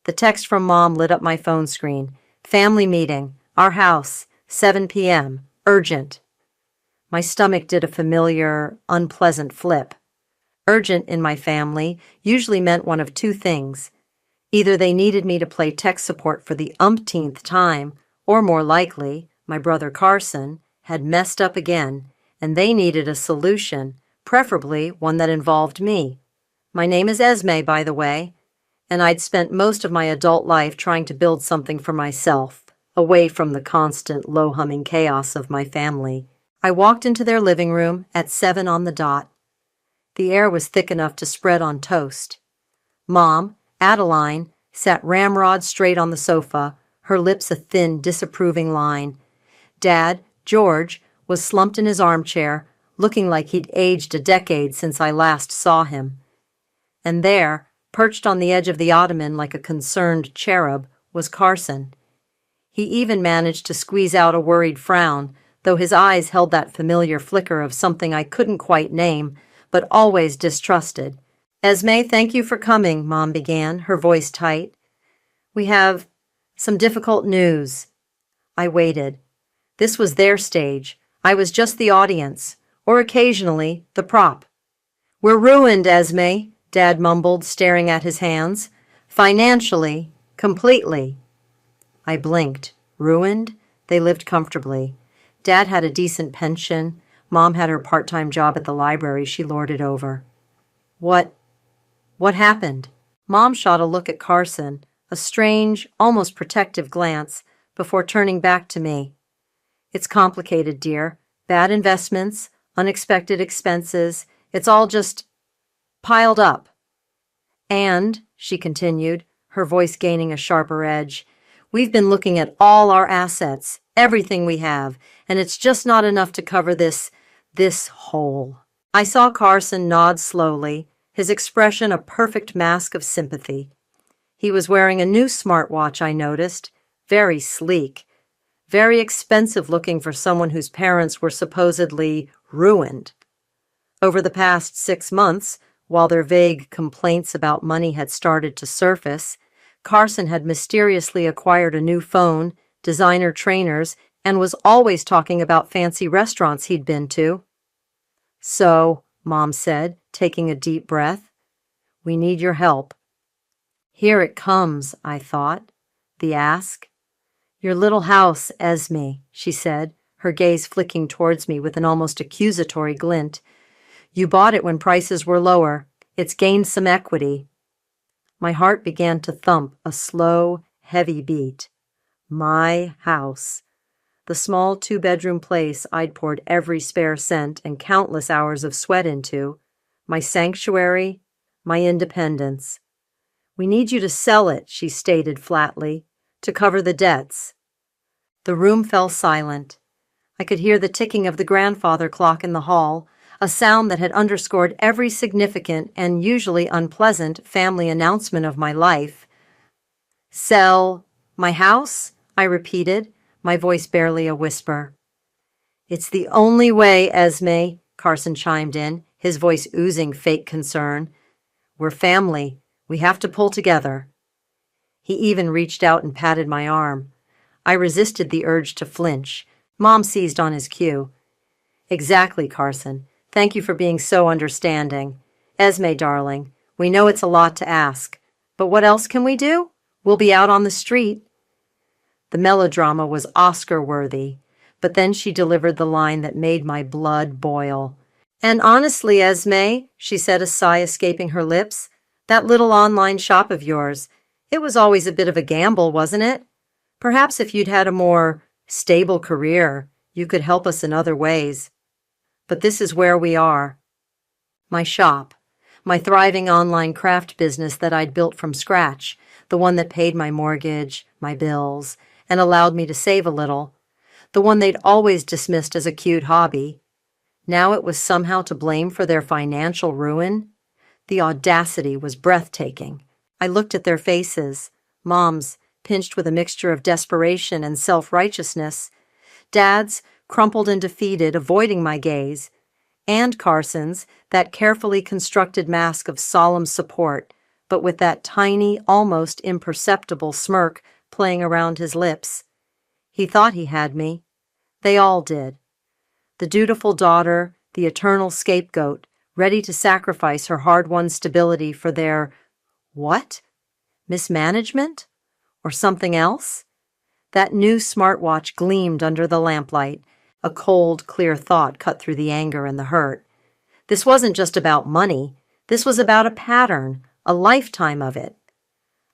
The text from Mom lit up my phone screen. Family meeting. Our house. 7 p.m. Urgent. My stomach did a familiar, unpleasant flip. Urgent in my family usually meant one of two things. Either they needed me to play tech support for the umpteenth time, or more likely, my brother Carson had messed up again, and they needed a solution, preferably one that involved me. My name is Esme, by the way, and I'd spent most of my adult life trying to build something for myself, away from the constant, low-humming chaos of my family. I walked into their living room at 7 on the dot. The air was thick enough to spread on toast. Mom, Adeline, sat ramrod straight on the sofa, her lips a thin, disapproving line. Dad, George, was slumped in his armchair, looking like he'd aged a decade since I last saw him. And there, perched on the edge of the ottoman like a concerned cherub, was Carson. He even managed to squeeze out a worried frown, though his eyes held that familiar flicker of something I couldn't quite name, but always distrusted. Esme, thank you for coming, Mom began, her voice tight. We have some difficult news. I waited. This was their stage. I was just the audience, or occasionally the prop. We're ruined, Esme, Dad mumbled, staring at his hands. Financially, completely. I blinked. Ruined? They lived comfortably. Dad had a decent pension. Mom had her part-time job at the library she lorded over. What happened? Mom shot a look at Carson, a strange, almost protective glance, before turning back to me. It's complicated, dear. Bad investments, unexpected expenses. It's all just piled up. And, she continued, her voice gaining a sharper edge, we've been looking at all our assets, everything we have, and it's just not enough to cover this hole. I saw Carson nod slowly, his expression a perfect mask of sympathy. He was wearing a new smartwatch, I noticed, very sleek, very expensive looking for someone whose parents were supposedly ruined. Over the past 6 months, while their vague complaints about money had started to surface, Carson had mysteriously acquired a new phone, designer trainers, and was always talking about fancy restaurants he'd been to. So, Mom said, taking a deep breath, we need your help. Here it comes, I thought, the ask. Your little house, Esme, she said, her gaze flicking towards me with an almost accusatory glint. You bought it when prices were lower. It's gained some equity. My heart began to thump a slow, heavy beat. My house. The small 2-bedroom place I'd poured every spare cent and countless hours of sweat into. My sanctuary, my independence. We need you to sell it, she stated flatly, to cover the debts. The room fell silent. I could hear the ticking of the grandfather clock in the hall, a sound that had underscored every significant and usually unpleasant family announcement of my life. Sell my house? I repeated, my voice barely a whisper. It's the only way, Esme, Carson chimed in, his voice oozing fake concern. We're family. We have to pull together. He even reached out and patted my arm. I resisted the urge to flinch. Mom seized on his cue. Exactly, Carson. Thank you for being so understanding. Esme, darling, we know it's a lot to ask, but what else can we do? We'll be out on the street. The melodrama was Oscar-worthy, but then she delivered the line that made my blood boil. And honestly, Esme, she said, a sigh escaping her lips, that little online shop of yours, it was always a bit of a gamble, wasn't it? Perhaps if you'd had a more stable career, you could help us in other ways. But this is where we are. My shop, my thriving online craft business that I'd built from scratch, the one that paid my mortgage, my bills, and allowed me to save a little, the one they'd always dismissed as a cute hobby. Now it was somehow to blame for their financial ruin. The audacity was breathtaking. I looked at their faces, Mom's, pinched with a mixture of desperation and self-righteousness, Dad's, crumpled and defeated, avoiding my gaze, and Carson's, that carefully constructed mask of solemn support, but with that tiny, almost imperceptible smirk playing around his lips. He thought he had me. They all did. The dutiful daughter, the eternal scapegoat, ready to sacrifice her hard-won stability for their, what? Mismanagement? Or something else? That new smartwatch gleamed under the lamplight. A cold, clear thought cut through the anger and the hurt. This wasn't just about money. This was about a pattern, a lifetime of it.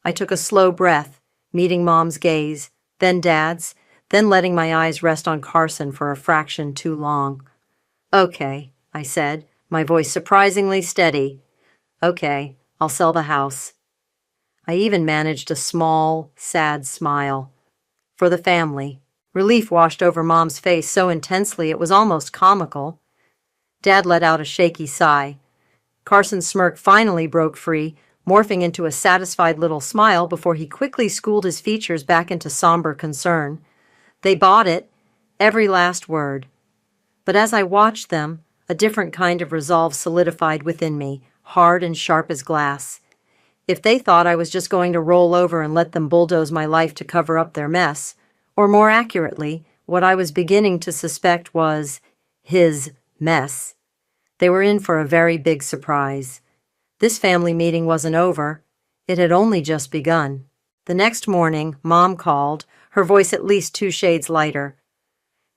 I took a slow breath, meeting Mom's gaze, then Dad's, then letting my eyes rest on Carson for a fraction too long. "Okay," I said, my voice surprisingly steady. "Okay, I'll sell the house." I even managed a small, sad smile. For the family. Relief washed over Mom's face so intensely it was almost comical. Dad let out a shaky sigh. Carson's smirk finally broke free, morphing into a satisfied little smile before he quickly schooled his features back into somber concern. They bought it, every last word. But as I watched them, a different kind of resolve solidified within me, hard and sharp as glass. If they thought I was just going to roll over and let them bulldoze my life to cover up their mess, or more accurately, what I was beginning to suspect was his mess, they were in for a very big surprise. This family meeting wasn't over. It had only just begun. The next morning, Mom called, her voice at least 2 shades lighter.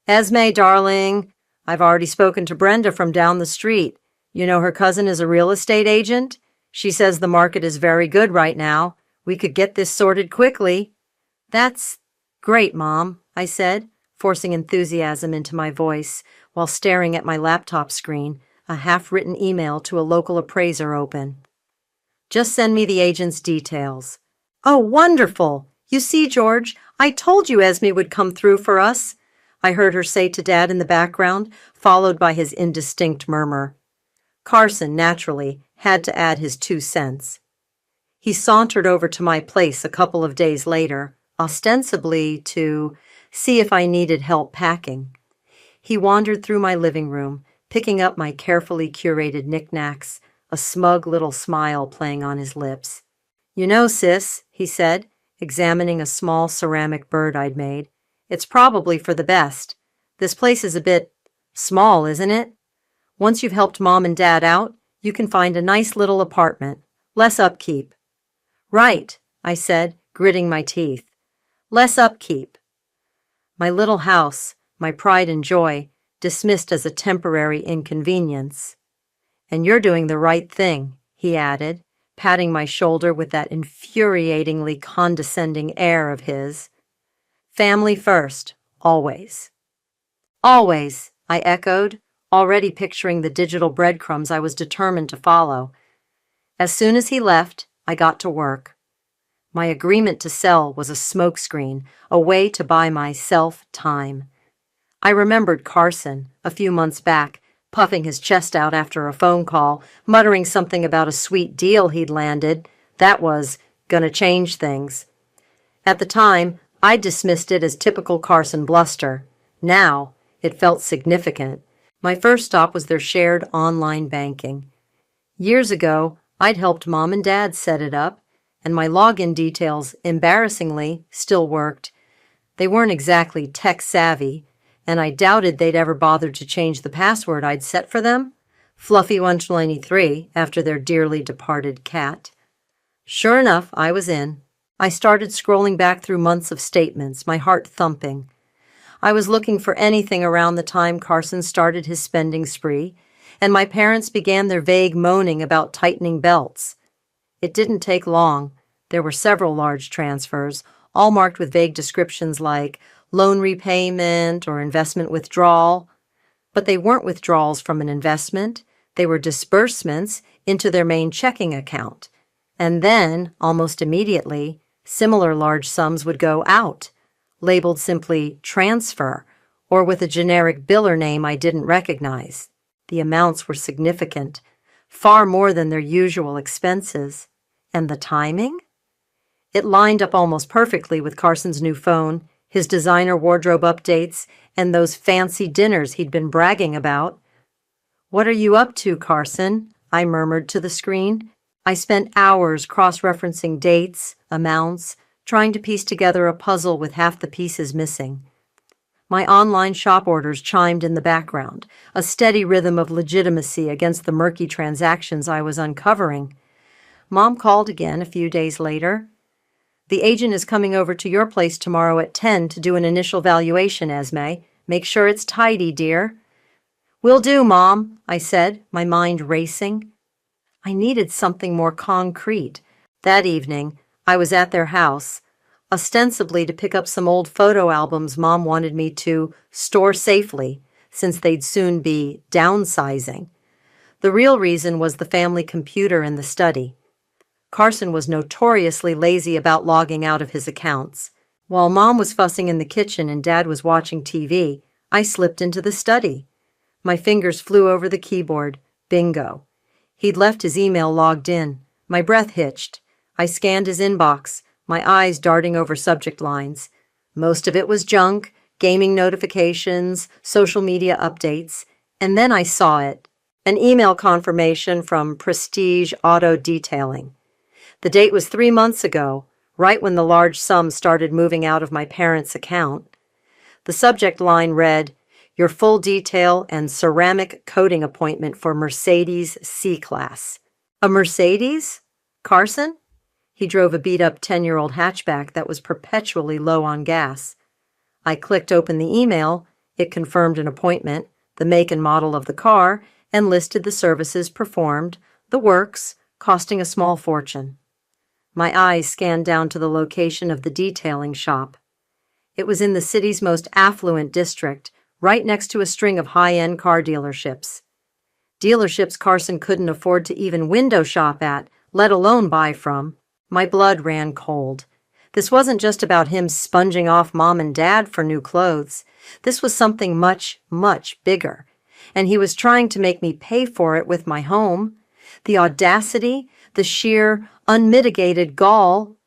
"Esme, darling, I've already spoken to Brenda from down the street. You know her cousin is a real estate agent? She says the market is very good right now. We could get this sorted quickly." "That's great, Mom," I said, forcing enthusiasm into my voice while staring at my laptop screen, a half-written email to a local appraiser open. "Just send me the agent's details." "Oh, wonderful! You see, George, I told you Esme would come through for us," I heard her say to Dad in the background, followed by his indistinct murmur. Carson, naturally, had to add his 2 cents. He sauntered over to my place a couple of days later, ostensibly to see if I needed help packing. He wandered through my living room, picking up my carefully curated knickknacks, a smug little smile playing on his lips. "You know, sis," he said, examining a small ceramic bird I'd made, "it's probably for the best. This place is a bit small, isn't it? Once you've helped Mom and Dad out, you can find a nice little apartment. Less upkeep." "Right," I said, gritting my teeth. "Less upkeep." My little house, my pride and joy, dismissed as a temporary inconvenience. "And you're doing the right thing," he added, patting my shoulder with that infuriatingly condescending air of his. "Family first, always." "Always," I echoed, already picturing the digital breadcrumbs I was determined to follow. As soon as he left, I got to work. My agreement to sell was a smokescreen, a way to buy myself time. I remembered Carson, a few months back, puffing his chest out after a phone call, muttering something about a sweet deal he'd landed that was gonna change things. At the time, I dismissed it as typical Carson bluster. Now, it felt significant. My first stop was their shared online banking. Years ago, I'd helped Mom and Dad set it up, and my login details, embarrassingly, still worked. They weren't exactly tech-savvy, and I doubted they'd ever bothered to change the password I'd set for them, Fluffy193, after their dearly departed cat. Sure enough, I was in. I started scrolling back through months of statements, my heart thumping. I was looking for anything around the time Carson started his spending spree, and my parents began their vague moaning about tightening belts. It didn't take long. There were several large transfers, all marked with vague descriptions like loan repayment or investment withdrawal. But they weren't withdrawals from an investment. They were disbursements into their main checking account. And then, almost immediately, similar large sums would go out, labeled simply transfer, or with a generic biller name I didn't recognize. The amounts were significant, far more than their usual expenses. And the timing? It lined up almost perfectly with Carson's new phone, his designer wardrobe updates, and those fancy dinners he'd been bragging about. "What are you up to, Carson?" I murmured to the screen. I spent hours cross-referencing dates, amounts, trying to piece together a puzzle with half the pieces missing. My online shop orders chimed in the background, a steady rhythm of legitimacy against the murky transactions I was uncovering. Mom called again a few days later. "The agent is coming over to your place tomorrow at 10 to do an initial valuation, Esme. Make sure it's tidy, dear." "Will do, Mom," I said, my mind racing. I needed something more concrete. That evening, I was at their house, ostensibly to pick up some old photo albums Mom wanted me to store safely, since they'd soon be downsizing. The real reason was the family computer in the study. Carson was notoriously lazy about logging out of his accounts. While Mom was fussing in the kitchen and Dad was watching TV, I slipped into the study. My fingers flew over the keyboard. Bingo. He'd left his email logged in. My breath hitched. I scanned his inbox, my eyes darting over subject lines. Most of it was junk, gaming notifications, social media updates, and then I saw it. An email confirmation from Prestige Auto Detailing. The date was 3 months ago, right when the large sum started moving out of my parents' account. The subject line read, "Your full detail and ceramic coating appointment for Mercedes C-Class." A Mercedes? Carson? He drove a beat-up 10-year-old hatchback that was perpetually low on gas. I clicked open the email. It confirmed an appointment, the make and model of the car, and listed the services performed, the works, costing a small fortune. My eyes scanned down to the location of the detailing shop. It was in the city's most affluent district, right next to a string of high-end car dealerships. Dealerships Carson couldn't afford to even window shop at, let alone buy from. My blood ran cold. This wasn't just about him sponging off Mom and Dad for new clothes. This was something much, much bigger. And he was trying to make me pay for it with my home. The audacity, the sheer, unmitigated gall.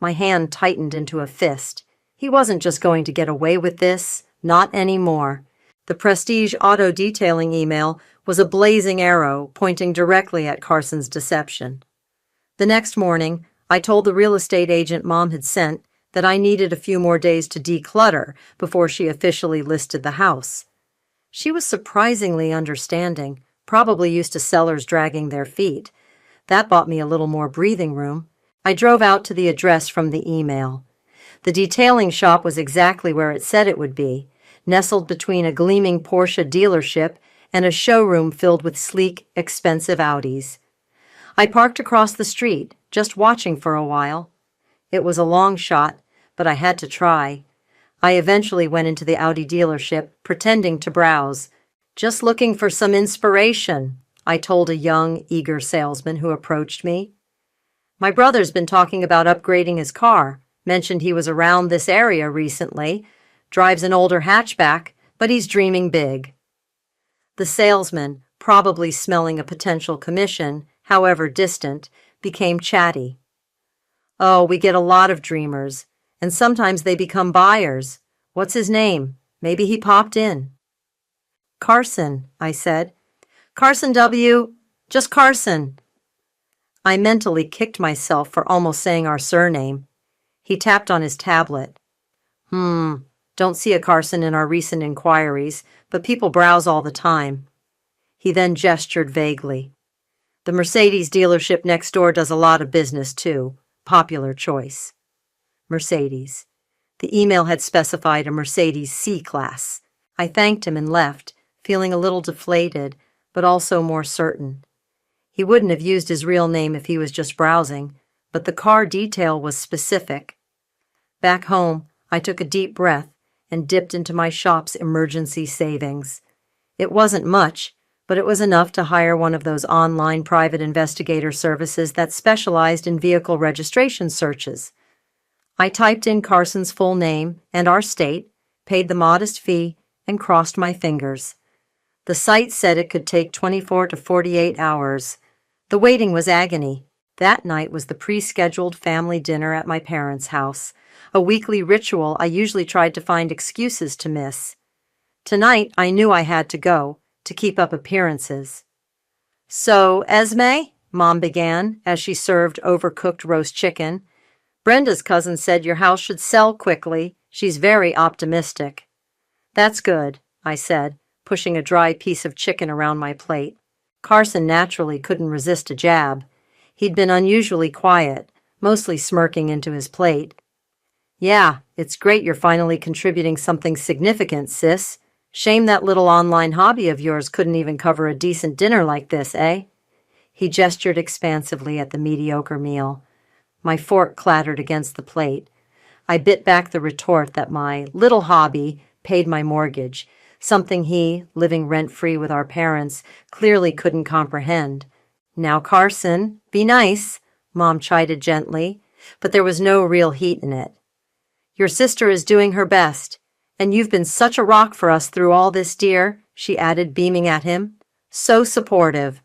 My hand tightened into a fist. He wasn't just going to get away with this. Not anymore. The Prestige Auto Detailing email was a blazing arrow pointing directly at Carson's deception. The next morning, I told the real estate agent Mom had sent that I needed a few more days to declutter before she officially listed the house. She was surprisingly understanding, probably used to sellers dragging their feet. That bought me a little more breathing room. I drove out to the address from the email. The detailing shop was exactly where it said it would be, nestled between a gleaming Porsche dealership and a showroom filled with sleek, expensive Audis. I parked across the street, just watching for a while. It was a long shot, but I had to try. I eventually went into the Audi dealership, pretending to browse. "Just looking for some inspiration," I told a young, eager salesman who approached me. "My brother's been talking about upgrading his car, mentioned he was around this area recently, drives an older hatchback, but he's dreaming big." The salesman, probably smelling a potential commission, however distant, became chatty. "Oh, we get a lot of dreamers, and sometimes they become buyers. What's his name? Maybe he popped in." "Carson," I said. "Carson W. Just Carson." I mentally kicked myself for almost saying our surname. He tapped on his tablet. Don't see a Carson in our recent inquiries, but people browse all the time." He then gestured vaguely. "The Mercedes dealership next door does a lot of business, too. Popular choice." Mercedes. The email had specified a Mercedes C-Class. I thanked him and left, feeling a little deflated, but also more certain. He wouldn't have used his real name if he was just browsing, but the car detail was specific. Back home, I took a deep breath and dipped into my shop's emergency savings. It wasn't much, but it was enough to hire one of those online private investigator services that specialized in vehicle registration searches. I typed in Carson's full name and our state, paid the modest fee, and crossed my fingers. The site said it could take 24 to 48 hours. The waiting was agony. That night was the pre-scheduled family dinner at my parents' house, a weekly ritual I usually tried to find excuses to miss. Tonight, I knew I had to go, to keep up appearances. "So, Esme?" Mom began as she served overcooked roast chicken. Brenda's cousin said your house should sell quickly. She's very optimistic. That's good, I said, pushing a dry piece of chicken around my plate. Carson naturally couldn't resist a jab. He'd been unusually quiet, mostly smirking into his plate. Yeah, it's great you're finally contributing something significant, sis. Shame that little online hobby of yours couldn't even cover a decent dinner like this, eh? He gestured expansively at the mediocre meal. My fork clattered against the plate. I bit back the retort that my little hobby paid my mortgage, something he, living rent-free with our parents, clearly couldn't comprehend. Now, Carson, be nice, Mom chided gently, but there was no real heat in it. Your sister is doing her best, and you've been such a rock for us through all this, dear, she added, beaming at him. So supportive.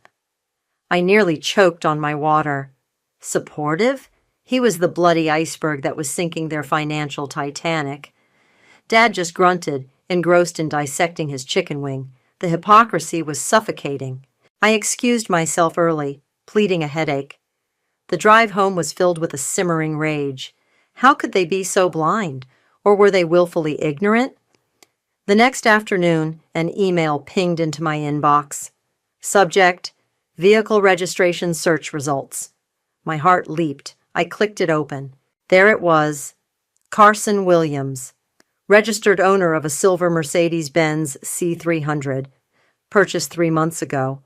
I nearly choked on my water. Supportive? He was the bloody iceberg that was sinking their financial Titanic. Dad just grunted, engrossed in dissecting his chicken wing. The hypocrisy was suffocating. I excused myself early, pleading a headache. The drive home was filled with a simmering rage. How could they be so blind? Or were they willfully ignorant? The next afternoon, an email pinged into my inbox. Subject, Vehicle Registration Search Results. My heart leaped. I clicked it open. There it was. Carson Williams, registered owner of a silver Mercedes-Benz C300, purchased 3 months ago.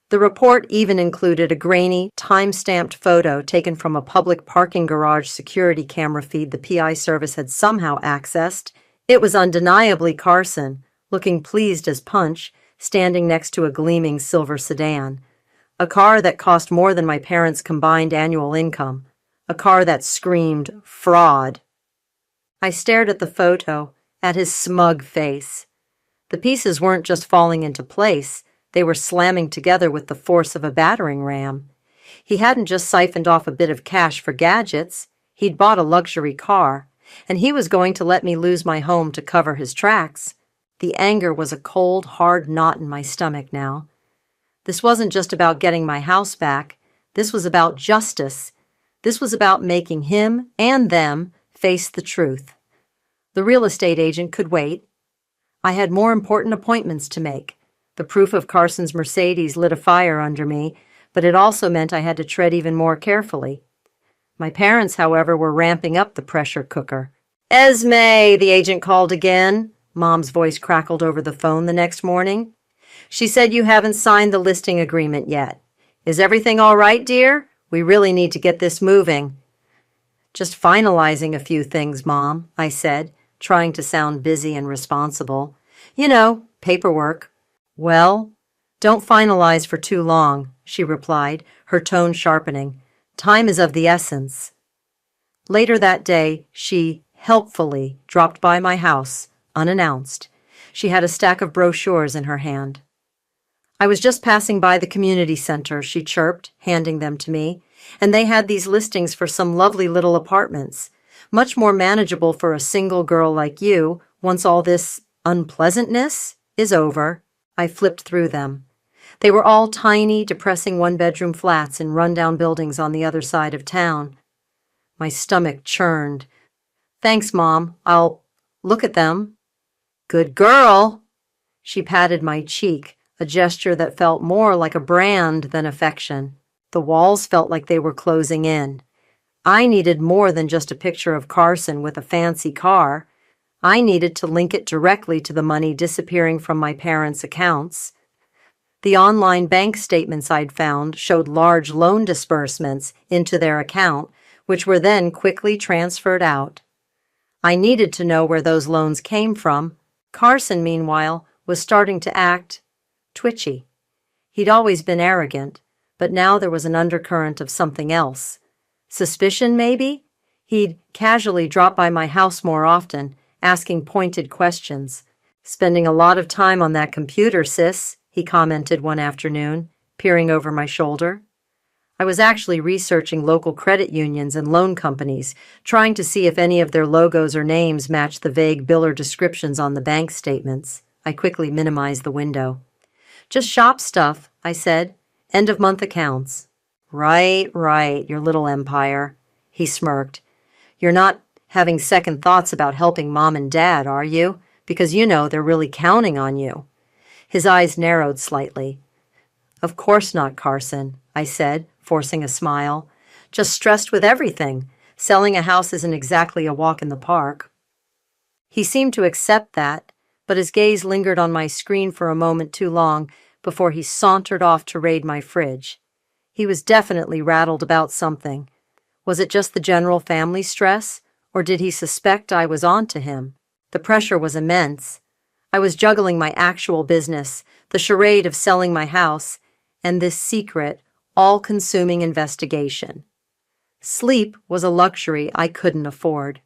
The report even included a grainy, time-stamped photo taken from a public parking garage security camera feed the PI service had somehow accessed. It was undeniably Carson, looking pleased as punch, standing next to a gleaming silver sedan. A car that cost more than my parents' combined annual income. A car that screamed fraud. I stared at the photo, at his smug face. The pieces weren't just falling into place. They were slamming together with the force of a battering ram. He hadn't just siphoned off a bit of cash for gadgets. He'd bought a luxury car, and he was going to let me lose my home to cover his tracks. The anger was a cold, hard knot in my stomach now. This wasn't just about getting my house back. This was about justice. This was about making him and them face the truth. The real estate agent could wait. I had more important appointments to make. The proof of Carson's Mercedes lit a fire under me, but it also meant I had to tread even more carefully. My parents, however, were ramping up the pressure cooker. Esme, the agent called again. Mom's voice crackled over the phone the next morning. She said you haven't signed the listing agreement yet. Is everything all right, dear? We really need to get this moving. Just finalizing a few things, Mom, I said, trying to sound busy and responsible. You know, paperwork. Well, don't finalize for too long, she replied, her tone sharpening. Time is of the essence. Later that day, she helpfully dropped by my house, unannounced. She had a stack of brochures in her hand. I was just passing by the community center, she chirped, handing them to me, and they had these listings for some lovely little apartments, much more manageable for a single girl like you once all this unpleasantness is over. I flipped through them. They were all tiny, depressing one-bedroom flats in rundown buildings on the other side of town. My stomach churned. Thanks, Mom. I'll look at them. Good girl. She patted my cheek, a gesture that felt more like a brand than affection. The walls felt like they were closing in. I needed more than just a picture of Carson with a fancy car. I needed to link it directly to the money disappearing from my parents' accounts. The online bank statements I'd found showed large loan disbursements into their account, which were then quickly transferred out. I needed to know where those loans came from. Carson, meanwhile, was starting to act twitchy. He'd always been arrogant, but now there was an undercurrent of something else. Suspicion, maybe? He'd casually drop by my house more often, asking pointed questions. Spending a lot of time on that computer, sis, he commented one afternoon, peering over my shoulder. I was actually researching local credit unions and loan companies, trying to see if any of their logos or names matched the vague biller descriptions on the bank statements. I quickly minimized the window. Just shop stuff, I said. End-of-month accounts. Right, your little empire. He smirked. You're not having second thoughts about helping Mom and Dad, are you? Because you know they're really counting on you. His eyes narrowed slightly. Of course not, Carson, I said, forcing a smile. Just stressed with everything. Selling a house isn't exactly a walk in the park. He seemed to accept that, but his gaze lingered on my screen for a moment too long before he sauntered off to raid my fridge. He was definitely rattled about something. Was it just the general family stress, or did he suspect I was on to him? The pressure was immense. I was juggling my actual business, the charade of selling my house, and this secret, all-consuming investigation. Sleep was a luxury I couldn't afford.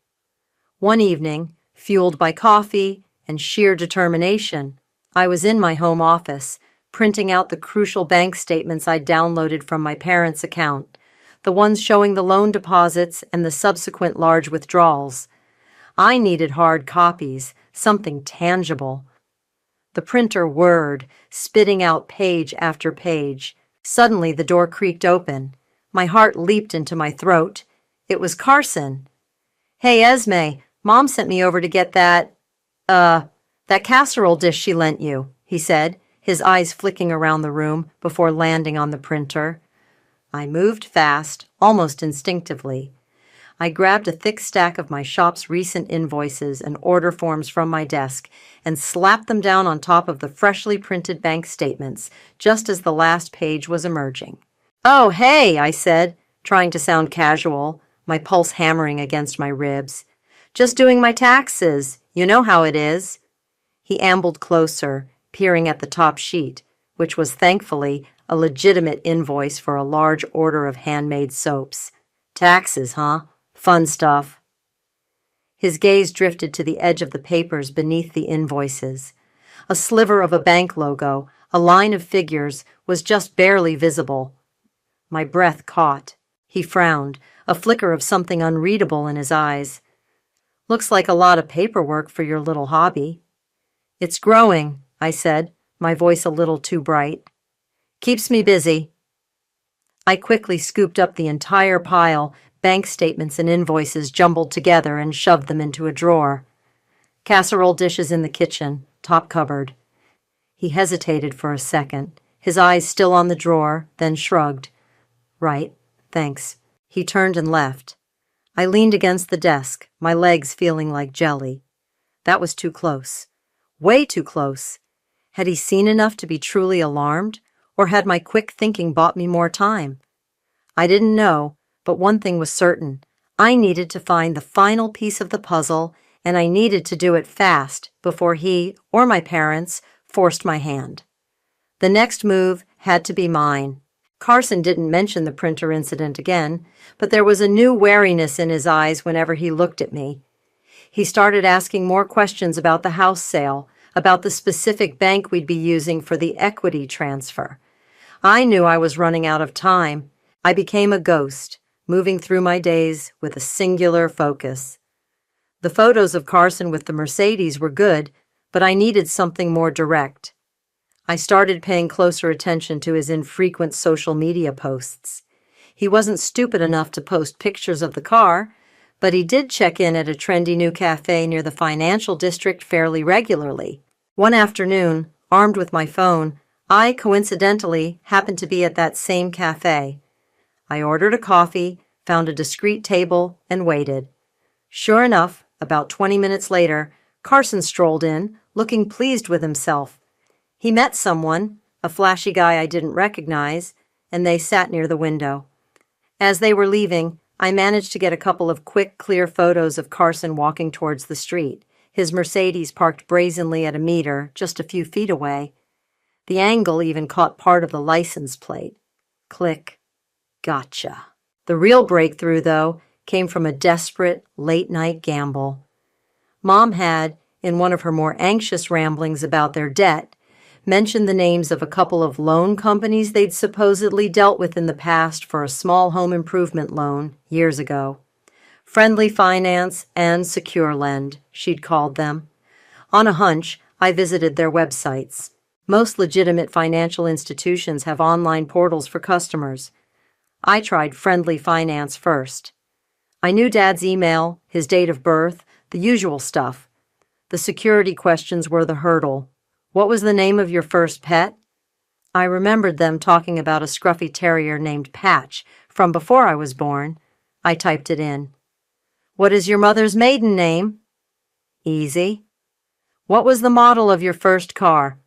One evening, fueled by coffee and sheer determination, I was in my home office, printing out the crucial bank statements I'd downloaded from my parents' account, the ones showing the loan deposits and the subsequent large withdrawals. I needed hard copies, something tangible. The printer whirred, spitting out page after page. Suddenly the door creaked open. My heart leaped into my throat. It was Carson. Hey, Esme, Mom sent me over to get that casserole dish she lent you, he said, his eyes flicking around the room before landing on the printer. I moved fast, almost instinctively. I grabbed a thick stack of my shop's recent invoices and order forms from my desk and slapped them down on top of the freshly printed bank statements, just as the last page was emerging. Oh, hey, I said, trying to sound casual, my pulse hammering against my ribs. Just doing my taxes. You know how it is. He ambled closer, peering at the top sheet, which was thankfully a legitimate invoice for a large order of handmade soaps. Taxes, huh? Fun stuff. His gaze drifted to the edge of the papers beneath the invoices. A sliver of a bank logo, a line of figures, was just barely visible. My breath caught. He frowned, a flicker of something unreadable in his eyes. Looks like a lot of paperwork for your little hobby. It's growing, I said, my voice a little too bright. Keeps me busy. I quickly scooped up the entire pile, bank statements and invoices jumbled together, and shoved them into a drawer. Casserole dishes in the kitchen, top cupboard. He hesitated for a second, his eyes still on the drawer, then shrugged. Right, thanks. He turned and left. I leaned against the desk, my legs feeling like jelly. That was too close. Way too close. Had he seen enough to be truly alarmed, or had my quick thinking bought me more time? I didn't know, but one thing was certain. I needed to find the final piece of the puzzle, and I needed to do it fast before he, or my parents, forced my hand. The next move had to be mine. Carson didn't mention the printer incident again, but there was a new wariness in his eyes whenever he looked at me. He started asking more questions about the house sale, about the specific bank we'd be using for the equity transfer. I knew I was running out of time. I became a ghost, moving through my days with a singular focus. The photos of Carson with the Mercedes were good, but I needed something more direct. I started paying closer attention to his infrequent social media posts. He wasn't stupid enough to post pictures of the car, but he did check in at a trendy new cafe near the financial district fairly regularly. One afternoon, armed with my phone, I coincidentally happened to be at that same cafe. I ordered a coffee, found a discreet table, and waited. Sure enough, about 20 minutes later, Carson strolled in, looking pleased with himself. He met someone, a flashy guy I didn't recognize, and they sat near the window. As they were leaving, I managed to get a couple of quick, clear photos of Carson walking towards the street, his Mercedes parked brazenly at a meter just a few feet away. The angle even caught part of the license plate. Click. Gotcha. The real breakthrough, though, came from a desperate, late-night gamble. Mom had, in one of her more anxious ramblings about their debt, mentioned the names of a couple of loan companies they'd supposedly dealt with in the past for a small home improvement loan years ago. Friendly Finance and Secure Lend, she'd called them. On a hunch, I visited their websites. Most legitimate financial institutions have online portals for customers. I tried friendly finance first. I knew Dad's email, his date of birth, the usual stuff. The security questions were the hurdle. What was the name of your first pet? I remembered them talking about a scruffy terrier named Patch from before I was born. I typed it in. What is your mother's maiden name? Easy. What was the model of your first car?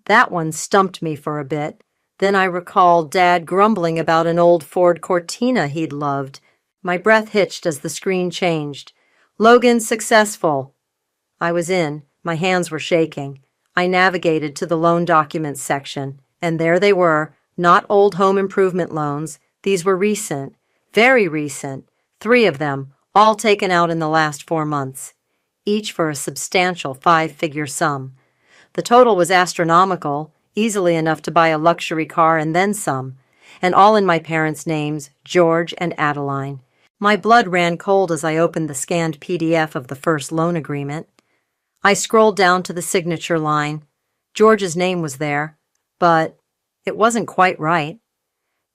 That one stumped me for a bit. Then I recalled Dad grumbling about an old Ford Cortina he'd loved. My breath hitched as the screen changed. Logan successful. I was in. My hands were shaking. I navigated to the loan documents section, and there they were, not old home improvement loans. These were recent, very recent, 3 of them, all taken out in the last 4 months, each for a substantial 5-figure sum. The total was astronomical, easily enough to buy a luxury car and then some, and all in my parents' names, George and Adeline. My blood ran cold as I opened the scanned PDF of the first loan agreement. I scrolled down to the signature line. George's name was there, but it wasn't quite right.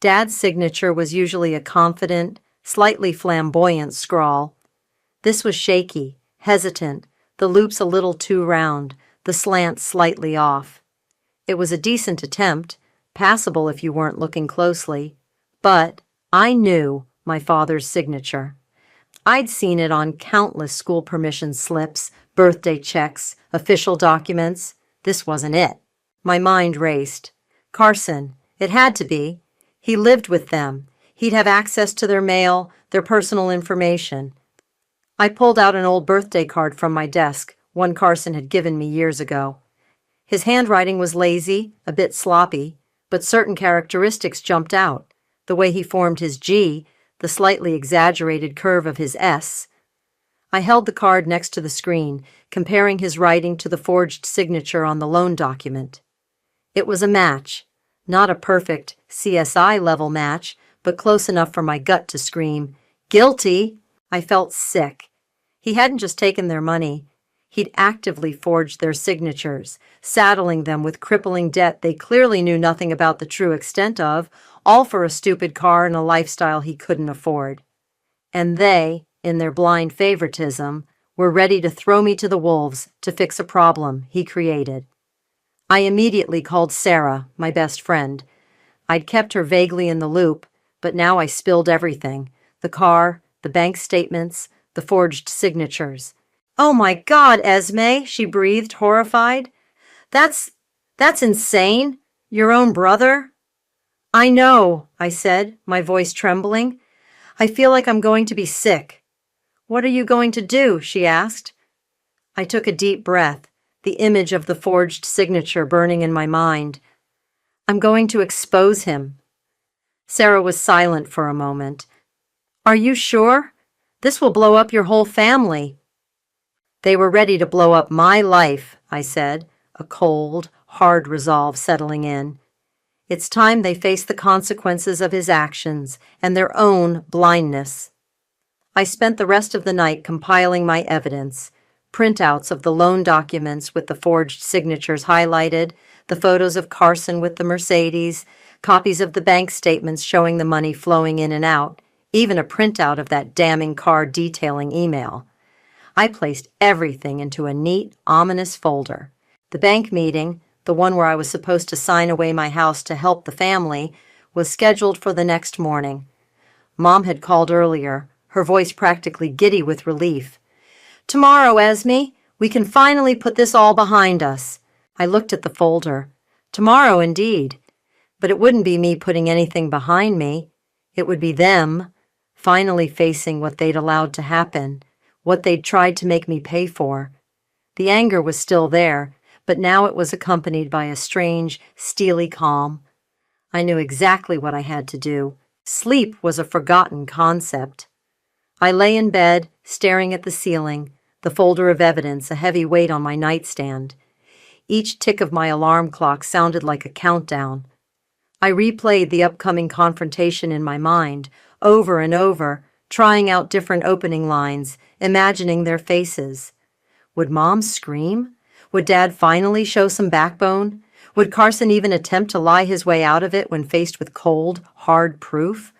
Dad's signature was usually a confident, slightly flamboyant scrawl. This was shaky, hesitant, the loops a little too round, the slant slightly off. It was a decent attempt, passable if you weren't looking closely, but I knew my father's signature. I'd seen it on countless school permission slips, birthday checks, official documents. This wasn't it. My mind raced. Carson. It had to be. He lived with them. He'd have access to their mail, their personal information. I pulled out an old birthday card from my desk, one Carson had given me years ago. His handwriting was lazy, a bit sloppy, but certain characteristics jumped out. The way he formed his G, the slightly exaggerated curve of his S. I held the card next to the screen, comparing his writing to the forged signature on the loan document. It was a match. Not a perfect CSI-level match, but close enough for my gut to scream, "Guilty!" I felt sick. He hadn't just taken their money. He'd actively forged their signatures, saddling them with crippling debt they clearly knew nothing about the true extent of, all for a stupid car and a lifestyle he couldn't afford. And they, in their blind favoritism, were ready to throw me to the wolves to fix a problem he created. I immediately called Sarah, my best friend. I'd kept her vaguely in the loop, but now I spilled everything. The car, the bank statements, the forged signatures. "Oh my God, Esme," she breathed, horrified. That's insane. Your own brother?" "I know," I said, my voice trembling. "I feel like I'm going to be sick." "What are you going to do?" she asked. I took a deep breath, the image of the forged signature burning in my mind. "I'm going to expose him." Sarah was silent for a moment. "Are you sure? This will blow up your whole family." "They were ready to blow up my life," I said, a cold, hard resolve settling in. It's time they faced the consequences of his actions and their own blindness. I spent the rest of the night compiling my evidence, printouts of the loan documents with the forged signatures highlighted, the photos of Carson with the Mercedes, copies of the bank statements showing the money flowing in and out, even a printout of that damning car detailing email. I placed everything into a neat, ominous folder. The bank meeting, the one where I was supposed to sign away my house to help the family, was scheduled for the next morning. Mom had called earlier, her voice practically giddy with relief. "Tomorrow, Esme, we can finally put this all behind us." I looked at the folder. Tomorrow, indeed. But it wouldn't be me putting anything behind me. It would be them, finally facing what they'd allowed to happen, what they'd tried to make me pay for. The anger was still there, but now it was accompanied by a strange, steely calm. I knew exactly what I had to do. Sleep was a forgotten concept. I lay in bed, staring at the ceiling, the folder of evidence a heavy weight on my nightstand. Each tick of my alarm clock sounded like a countdown. I replayed the upcoming confrontation in my mind, over and over, trying out different opening lines, imagining their faces. Would Mom scream? Would Dad finally show some backbone? Would Carson even attempt to lie his way out of it when faced with cold, hard proof?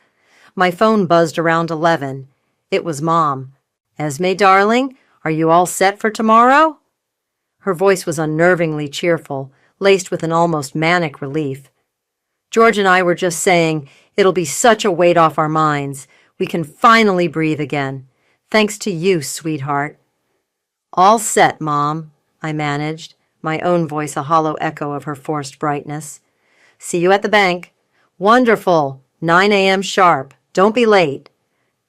My phone buzzed around 11. It was Mom. "Esme, darling, are you all set for tomorrow?" Her voice was unnervingly cheerful, laced with an almost manic relief. "George and I were just saying, it'll be such a weight off our minds. We can finally breathe again. Thanks to you, sweetheart." "All set, Mom," I managed, my own voice a hollow echo of her forced brightness. "See you at the bank." "Wonderful. 9 a.m. sharp. Don't be late."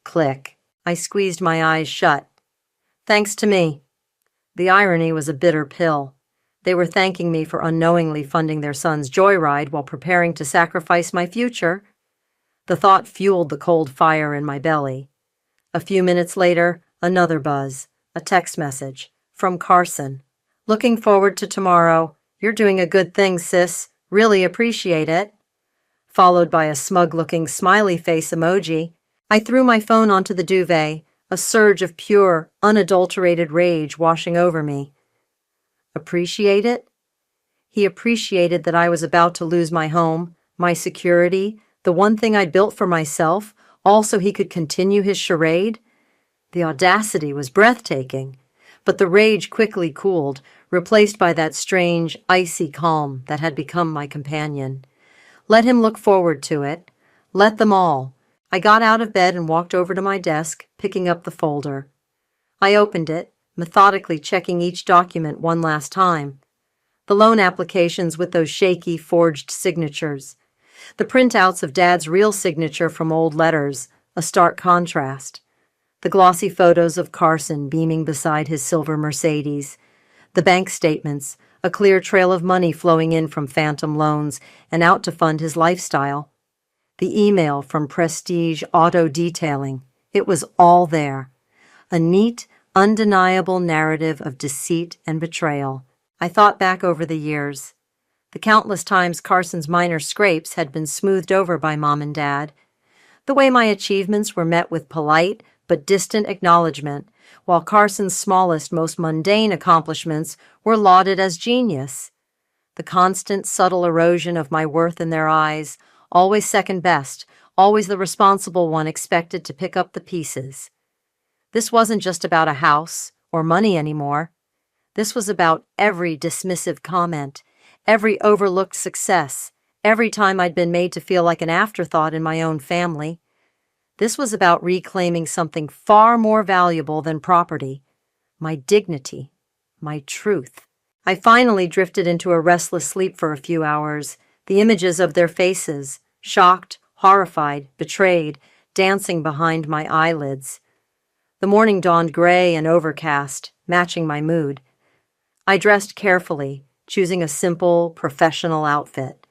Click. I squeezed my eyes shut. Thanks to me. The irony was a bitter pill. They were thanking me for unknowingly funding their son's joyride while preparing to sacrifice my future. The thought fueled the cold fire in my belly. A few minutes later, another buzz, a text message, from Carson. "Looking forward to tomorrow. You're doing a good thing, sis. Really appreciate it." Followed by a smug-looking smiley face emoji. I threw my phone onto the duvet, a surge of pure, unadulterated rage washing over me. Appreciate it? He appreciated that I was about to lose my home, my security, the one thing I'd built for myself, all so he could continue his charade? The audacity was breathtaking, but the rage quickly cooled, replaced by that strange, icy calm that had become my companion. Let him look forward to it. Let them all. I got out of bed and walked over to my desk, picking up the folder. I opened it, methodically checking each document one last time. The loan applications with those shaky, forged signatures. The printouts of Dad's real signature from old letters, a stark contrast. The glossy photos of Carson beaming beside his silver Mercedes. The bank statements, a clear trail of money flowing in from phantom loans and out to fund his lifestyle. The email from Prestige Auto Detailing. It was all there. A neat, undeniable narrative of deceit and betrayal. I thought back over the years. The countless times Carson's minor scrapes had been smoothed over by Mom and Dad. The way my achievements were met with polite but distant acknowledgement, while Carson's smallest, most mundane accomplishments were lauded as genius. The constant, subtle erosion of my worth in their eyes, always second best, always the responsible one expected to pick up the pieces. This wasn't just about a house or money anymore. This was about every dismissive comment, every overlooked success, every time I'd been made to feel like an afterthought in my own family. This was about reclaiming something far more valuable than property, my dignity, my truth. I finally drifted into a restless sleep for a few hours, the images of their faces, shocked, horrified, betrayed, dancing behind my eyelids. The morning dawned gray and overcast, matching my mood. I dressed carefully, choosing a simple, professional outfit.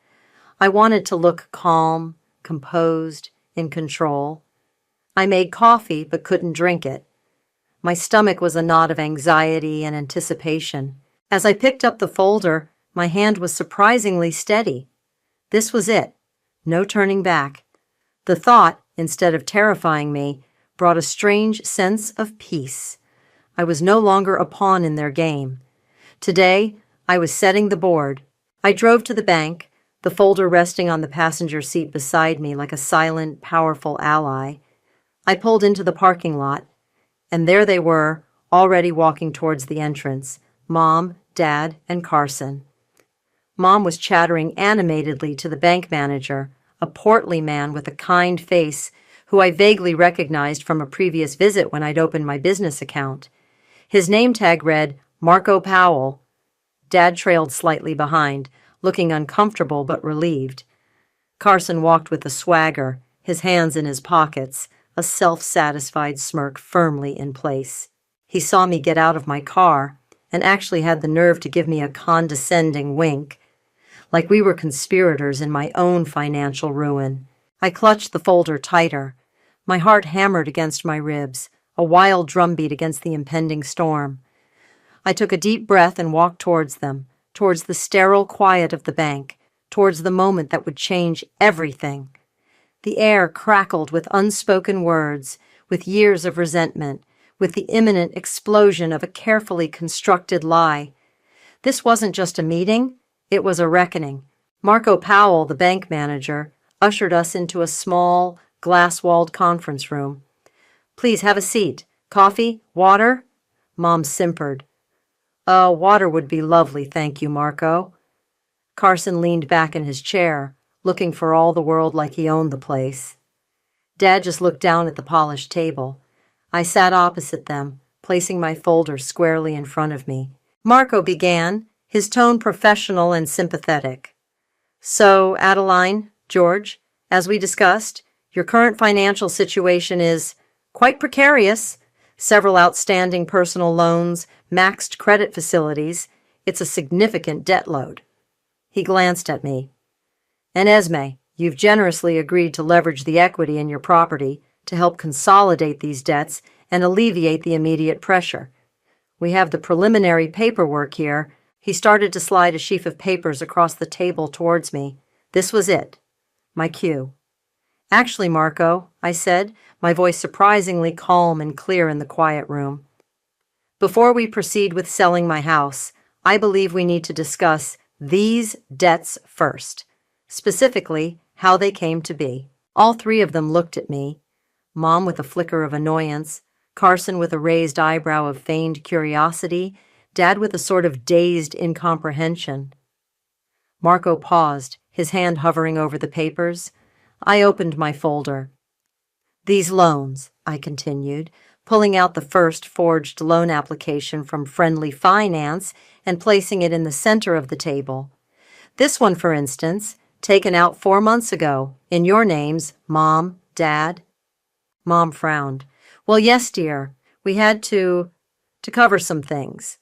I wanted to look calm, composed, in control. I made coffee but couldn't drink it. My stomach was a knot of anxiety and anticipation. As I picked up the folder, my hand was surprisingly steady. This was it. No turning back. The thought, instead of terrifying me, brought a strange sense of peace. I was no longer a pawn in their game. Today, I was setting the board. I drove to the bank, the folder resting on the passenger seat beside me like a silent, powerful ally. I pulled into the parking lot, and there they were, already walking towards the entrance, Mom, Dad, and Carson. Mom was chattering animatedly to the bank manager, a portly man with a kind face who I vaguely recognized from a previous visit when I'd opened my business account. His name tag read, Marco Powell. Dad trailed slightly behind, looking uncomfortable but relieved. Carson walked with a swagger, his hands in his pockets, a self-satisfied smirk firmly in place. He saw me get out of my car and actually had the nerve to give me a condescending wink, like we were conspirators in my own financial ruin. I clutched the folder tighter. My heart hammered against my ribs, a wild drumbeat against the impending storm. I took a deep breath and walked towards them, towards the sterile quiet of the bank, towards the moment that would change everything. The air crackled with unspoken words, with years of resentment, with the imminent explosion of a carefully constructed lie. This wasn't just a meeting, It was a reckoning. Marco Powell, the bank manager, ushered us into a small, glass-walled conference room. "Please have a seat. Coffee? Water?" Mom simpered. Water would be lovely, thank you, Marco." Carson leaned back in his chair, looking for all the world like he owned the place. Dad just looked down at the polished table. I sat opposite them, placing my folder squarely in front of me. Marco began, his tone professional and sympathetic. "So, Adeline, George, as we discussed, your current financial situation is quite precarious. Several outstanding personal loans, maxed credit facilities. It's a significant debt load." He glanced at me. "And Esme, you've generously agreed to leverage the equity in your property to help consolidate these debts and alleviate the immediate pressure. We have the preliminary paperwork here." He started to slide a sheaf of papers across the table towards me. This was it. My cue. "Actually, Marco," I said, my voice surprisingly calm and clear in the quiet room, "before we proceed with selling my house, I believe we need to discuss these debts first, specifically how they came to be." All three of them looked at me, Mom with a flicker of annoyance, Carson with a raised eyebrow of feigned curiosity, Dad with a sort of dazed incomprehension. Marco paused, his hand hovering over the papers. I opened my folder. "These loans," I continued, pulling out the first forged loan application from Friendly Finance and placing it in the center of the table. "This one, for instance, taken out 4 months ago, in your names, Mom, Dad." Mom frowned. "Well, yes, dear, we had to cover some things."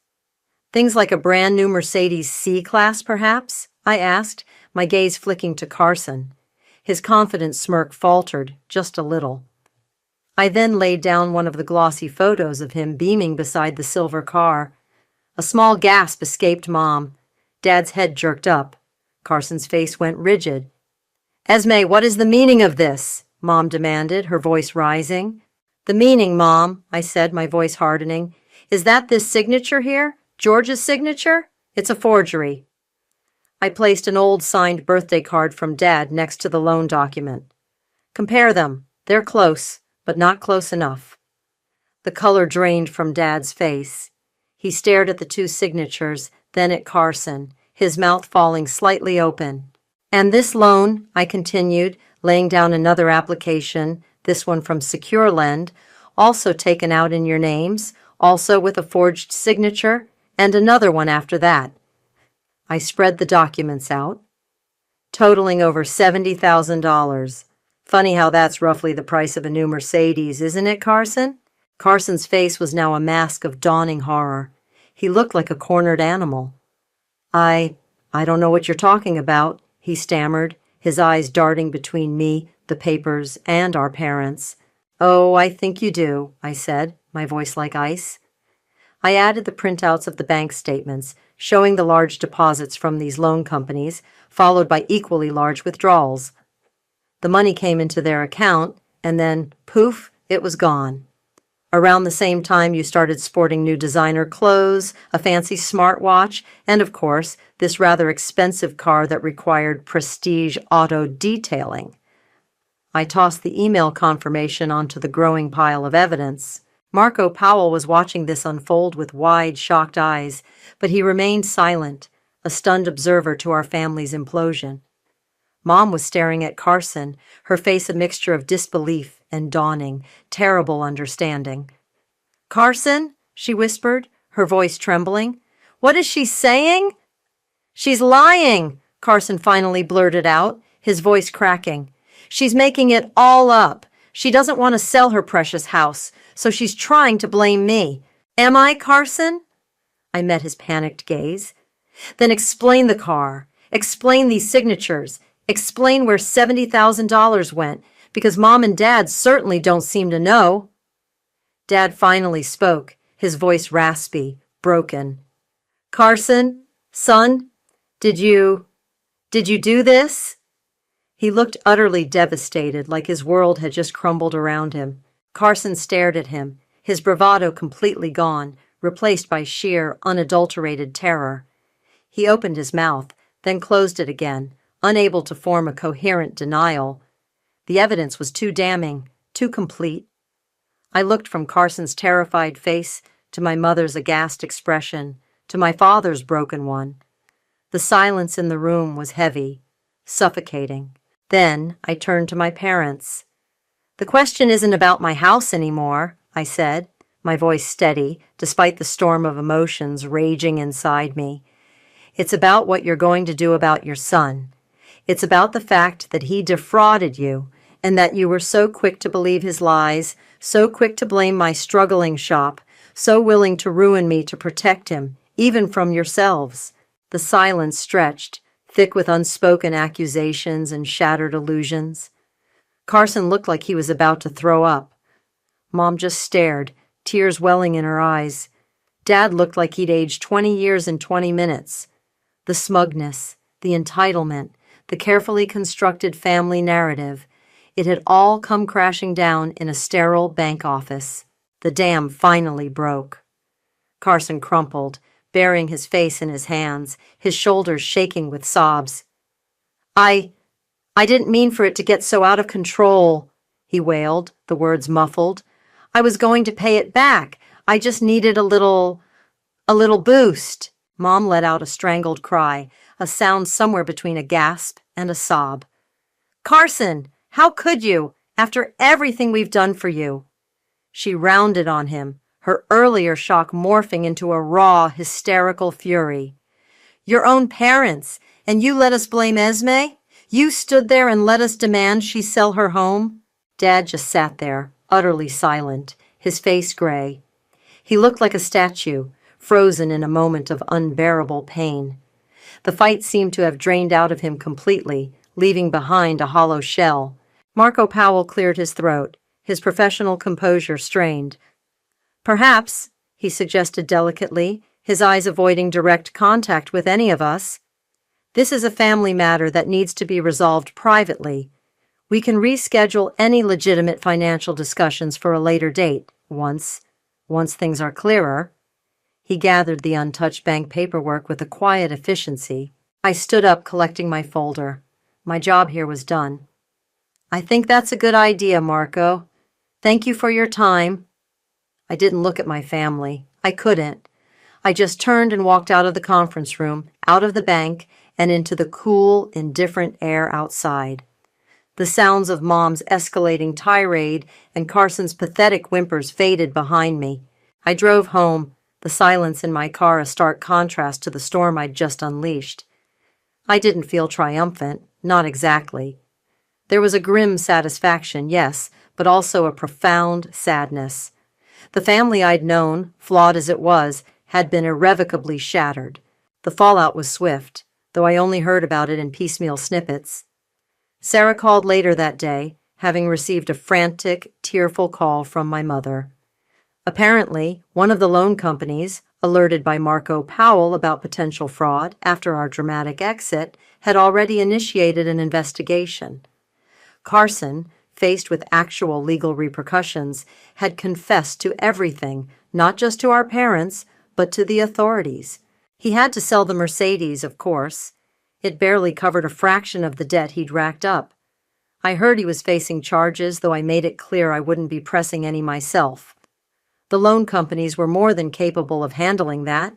"Things like a brand new Mercedes C-Class, perhaps?" I asked, my gaze flicking to Carson. His confident smirk faltered just a little. I then laid down one of the glossy photos of him beaming beside the silver car. A small gasp escaped Mom. Dad's head jerked up. Carson's face went rigid. "Esme, what is the meaning of this?" Mom demanded, her voice rising. "The meaning, Mom," I said, my voice hardening, "is that this signature here, George's signature? It's a forgery." I placed an old signed birthday card from Dad next to the loan document. "Compare them. They're close, but not close enough." The color drained from Dad's face. He stared at the two signatures, then at Carson, his mouth falling slightly open. "And this loan," I continued, laying down another application, this one from SecureLend, also taken out in your names, also with a forged signature, and another one after that. I spread the documents out, totaling over $70,000. Funny how that's roughly the price of a new Mercedes, isn't it, Carson? Carson's face was now a mask of dawning horror. He looked like a cornered animal. I don't know what you're talking about," he stammered, his eyes darting between me, the papers, and our parents. "Oh, I think you do," I said, my voice like ice. I added the printouts of the bank statements, showing the large deposits from these loan companies, followed by equally large withdrawals. The money came into their account, and then, poof, it was gone. Around the same time, you started sporting new designer clothes, a fancy smartwatch, and, of course, this rather expensive car that required prestige auto detailing. I tossed the email confirmation onto the growing pile of evidence. Marco Powell was watching this unfold with wide, shocked eyes, but he remained silent, a stunned observer to our family's implosion. Mom was staring at Carson, her face a mixture of disbelief and dawning, terrible understanding. "Carson," she whispered, her voice trembling. "What is she saying?" "She's lying," Carson finally blurted out, his voice cracking. "She's making it all up. She doesn't want to sell her precious house, so she's trying to blame me. Am I, Carson?" I met his panicked gaze. "Then explain the car. Explain these signatures. Explain where $70,000 went, because Mom and Dad certainly don't seem to know." Dad finally spoke, his voice raspy, broken. "Carson, son, did you do this?" He looked utterly devastated, like his world had just crumbled around him. Carson stared at him, his bravado completely gone, replaced by sheer, unadulterated terror. He opened his mouth, then closed it again, unable to form a coherent denial. The evidence was too damning, too complete. I looked from Carson's terrified face to my mother's aghast expression, to my father's broken one. The silence in the room was heavy, suffocating. Then I turned to my parents. "The question isn't about my house anymore," I said, my voice steady, despite the storm of emotions raging inside me. "It's about what you're going to do about your son. It's about the fact that he defrauded you, and that you were so quick to believe his lies, so quick to blame my struggling shop, so willing to ruin me to protect him, even from yourselves." The silence stretched, thick with unspoken accusations and shattered illusions. Carson looked like he was about to throw up. Mom just stared, tears welling in her eyes. Dad looked like he'd aged 20 years in 20 minutes. The smugness, the entitlement, the carefully constructed family narrative, it had all come crashing down in a sterile bank office. The dam finally broke. Carson crumpled, burying his face in his hands, his shoulders shaking with sobs. I didn't mean for it to get so out of control," he wailed, the words muffled. "I was going to pay it back. I just needed a little boost." Mom let out a strangled cry, a sound somewhere between a gasp and a sob. "Carson, how could you, after everything we've done for you?" She rounded on him, her earlier shock morphing into a raw, hysterical fury. "Your own parents, and you let us blame Esme? You stood there and let us demand she sell her home?" Dad just sat there, utterly silent, his face gray. He looked like a statue, frozen in a moment of unbearable pain. The fight seemed to have drained out of him completely, leaving behind a hollow shell. Marco Powell cleared his throat, his professional composure strained. "Perhaps," he suggested delicately, his eyes avoiding direct contact with any of us, "this is a family matter that needs to be resolved privately. We can reschedule any legitimate financial discussions for a later date, once things are clearer." He gathered the untouched bank paperwork with a quiet efficiency. I stood up, collecting my folder. My job here was done. "I think that's a good idea, Marco. Thank you for your time." I didn't look at my family. I couldn't. I just turned and walked out of the conference room, out of the bank, and into the cool, indifferent air outside. The sounds of Mom's escalating tirade and Carson's pathetic whimpers faded behind me. I drove home, the silence in my car a stark contrast to the storm I'd just unleashed. I didn't feel triumphant, not exactly. There was a grim satisfaction, yes, but also a profound sadness. The family I'd known, flawed as it was, had been irrevocably shattered. The fallout was swift, though I only heard about it in piecemeal snippets. Sarah called later that day, having received a frantic, tearful call from my mother. Apparently, one of the loan companies, alerted by Marco Powell about potential fraud after our dramatic exit, had already initiated an investigation. Carson, faced with actual legal repercussions, had confessed to everything, not just to our parents, but to the authorities. He had to sell the Mercedes, of course. It barely covered a fraction of the debt he'd racked up. I heard he was facing charges, though I made it clear I wouldn't be pressing any myself. The loan companies were more than capable of handling that.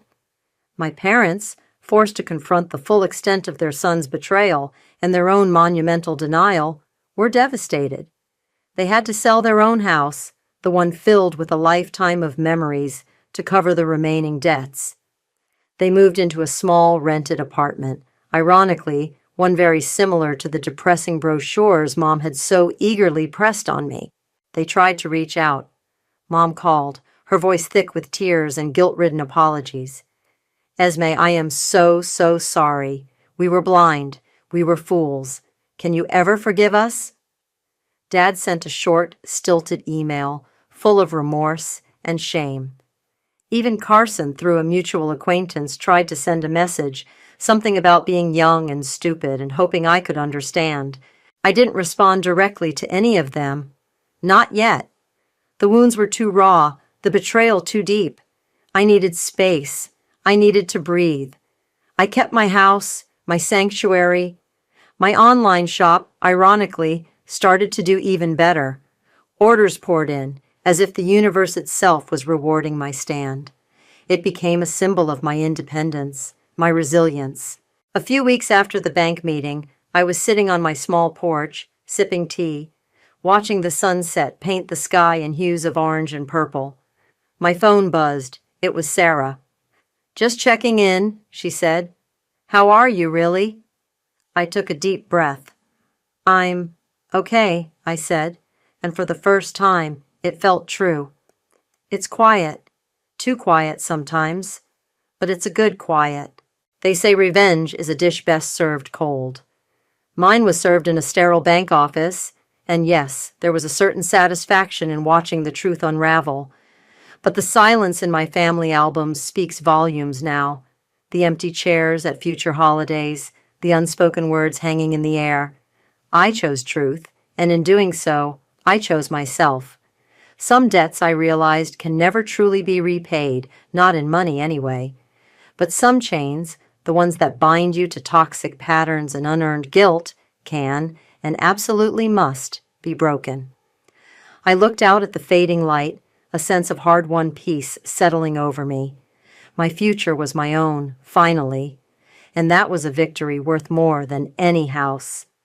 My parents, forced to confront the full extent of their son's betrayal and their own monumental denial, were devastated. They had to sell their own house, the one filled with a lifetime of memories, to cover the remaining debts. They moved into a small rented apartment, ironically, one very similar to the depressing brochures Mom had so eagerly pressed on me. They tried to reach out. Mom called, her voice thick with tears and guilt-ridden apologies. "Esme, I am so sorry. We were blind. We were fools. Can you ever forgive us?" Dad sent a short, stilted email, full of remorse and shame. Even Carson, through a mutual acquaintance, tried to send a message, something about being young and stupid and hoping I could understand. I didn't respond directly to any of them. Not yet. The wounds were too raw, the betrayal too deep. I needed space. I needed to breathe. I kept my house, my sanctuary. My online shop, ironically, started to do even better. Orders poured in, as if the universe itself was rewarding my stand. It became a symbol of my independence, my resilience. A few weeks after the bank meeting, I was sitting on my small porch, sipping tea, watching the sunset paint the sky in hues of orange and purple. My phone buzzed. It was Sarah. "Just checking in," she said. "How are you, really?" I took a deep breath. "I'm okay," I said, and for the first time, it felt true. It's quiet, too quiet sometimes, but it's a good quiet. They say revenge is a dish best served cold. Mine was served in a sterile bank office, and yes, there was a certain satisfaction in watching the truth unravel. But the silence in my family albums speaks volumes now. The empty chairs at future holidays, the unspoken words hanging in the air. I chose truth, and in doing so, I chose myself. Some debts, I realized, can never truly be repaid, not in money anyway. But some chains, the ones that bind you to toxic patterns and unearned guilt, can, and absolutely must, be broken. I looked out at the fading light, a sense of hard-won peace settling over me. My future was my own, finally, and that was a victory worth more than any house,